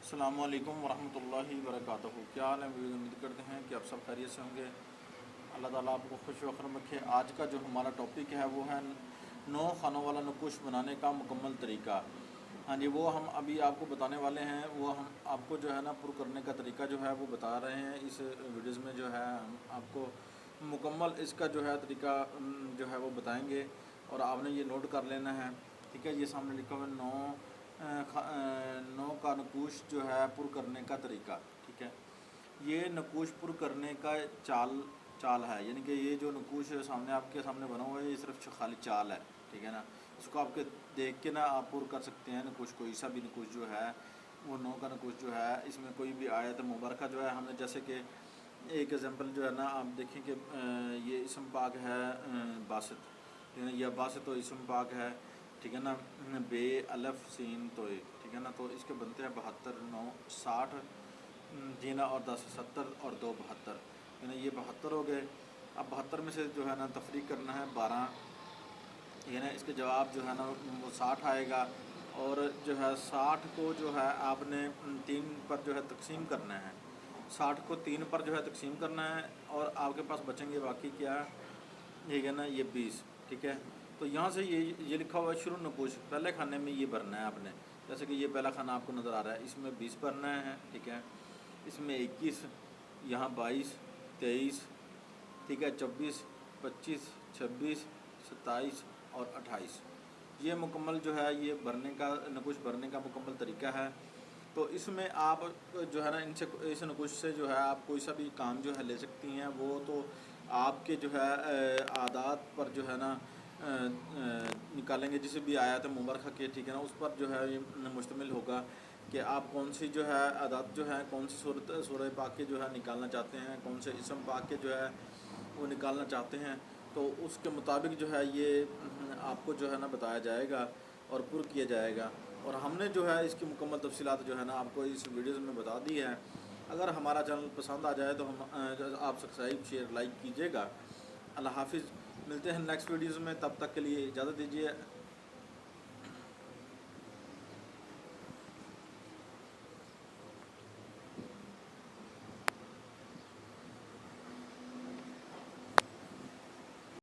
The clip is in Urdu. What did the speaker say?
السلام علیکم ورحمۃ اللہ وبرکاتہ۔ کیا حال ہے؟ امید کرتے ہیں کہ آپ سب خیریت سے ہوں گے۔ اللہ تعالیٰ آپ کو خوش و خرم رکھے۔ آج کا جو ہمارا ٹاپک ہے وہ ہے 9 خانوں والا نقوش بنانے کا مکمل طریقہ۔ ہاں جی، وہ ہم ابھی آپ کو بتانے والے ہیں۔ وہ ہم آپ کو جو ہے نا پر کرنے کا طریقہ جو ہے وہ بتا رہے ہیں اس ویڈیوز میں۔ جو ہے ہم آپ کو مکمل اس کا جو ہے طریقہ جو ہے وہ بتائیں گے، اور آپ نے یہ نوٹ کر لینا ہے، ٹھیک ہے۔ یہ سامنے لکھا ہوا ہے 9 کا نقوش جو ہے پر کرنے کا طریقہ، ٹھیک ہے۔ یہ نقوش پر کرنے کا چال ہے، یعنی کہ یہ جو نقوش سامنے آپ کے سامنے بنا ہوا ہے یہ صرف خالی چال ہے، ٹھیک ہے نا۔ اس کو آپ کے دیکھ کے نا آپ پر کر سکتے ہیں نقوش، کوئی سا بھی نقوش جو ہے وہ 9 کا نقوش جو ہے اس میں کوئی بھی آیت مبارکہ جو ہے ہم نے، جیسے کہ ایک ایگزامپل جو ہے نا آپ دیکھیں کہ یہ اسم پاک ہے باسط، یا باسط تو اسم پاک ہے، ٹھیک ہے نا، بے الف سین توئے، ٹھیک ہے نا۔ تو اس کے بنتے ہیں 72، 9 60، جینا اور 10 70 اور 2 72، یعنی یہ 72 ہو گئے۔ اب 72 میں سے جو ہے نا تفریق کرنا ہے 12، یعنی اس کے جواب جو ہے نا وہ 60 آئے گا، اور جو ہے 60 کو جو ہے آپ نے 3 پر جو ہے تقسیم کرنا ہے، 60 کو 3 پر جو ہے تقسیم کرنا ہے، اور آپ کے پاس بچیں گے باقی کیا، ٹھیک ہے نا، یہ 20، ٹھیک ہے۔ تو یہاں سے یہ لکھا ہوا ہے شروع نقوش، پہلے کھانے میں یہ بھرنا ہے آپ نے، جیسے کہ یہ پہلا کھانا آپ کو نظر آ رہا ہے، اس میں 20 بھرنا ہے، ٹھیک ہے۔ اس میں 21، یہاں 22، 23، ٹھیک ہے، 24، 25، 26، 27 اور 28۔ یہ مکمل جو ہے یہ بھرنے کا نقوش بھرنے کا مکمل طریقہ ہے۔ تو اس میں آپ جو ہے نا اس نقوش سے جو ہے آپ کوئی سا بھی کام جو ہے لے سکتی ہیں، وہ تو آپ کے جو ہے عادات پر جو ہے نا نکالیں گے، جسے بھی آیات مبارکہ کے، ٹھیک ہے نا، اس پر جو ہے یہ مشتمل ہوگا کہ آپ کون سی جو ہے عادات جو ہے کون سی سورہ پاک کے جو ہے نکالنا چاہتے ہیں، کون سے اسم پاک کے جو ہے وہ نکالنا چاہتے ہیں، تو اس کے مطابق جو ہے یہ آپ کو جو ہے نا بتایا جائے گا اور پر کیا جائے گا۔ اور ہم نے جو ہے اس کی مکمل تفصیلات جو ہے نا آپ کو اس ویڈیوز میں بتا دی ہے۔ اگر ہمارا چینل پسند آ جائے تو آپ سبسکرائب شیئر لائک کیجیے گا۔ اللہ حافظ، ملتے ہیں نیکسٹ ویڈیوز میں، تب تک کے لیے اجازت دیجیے۔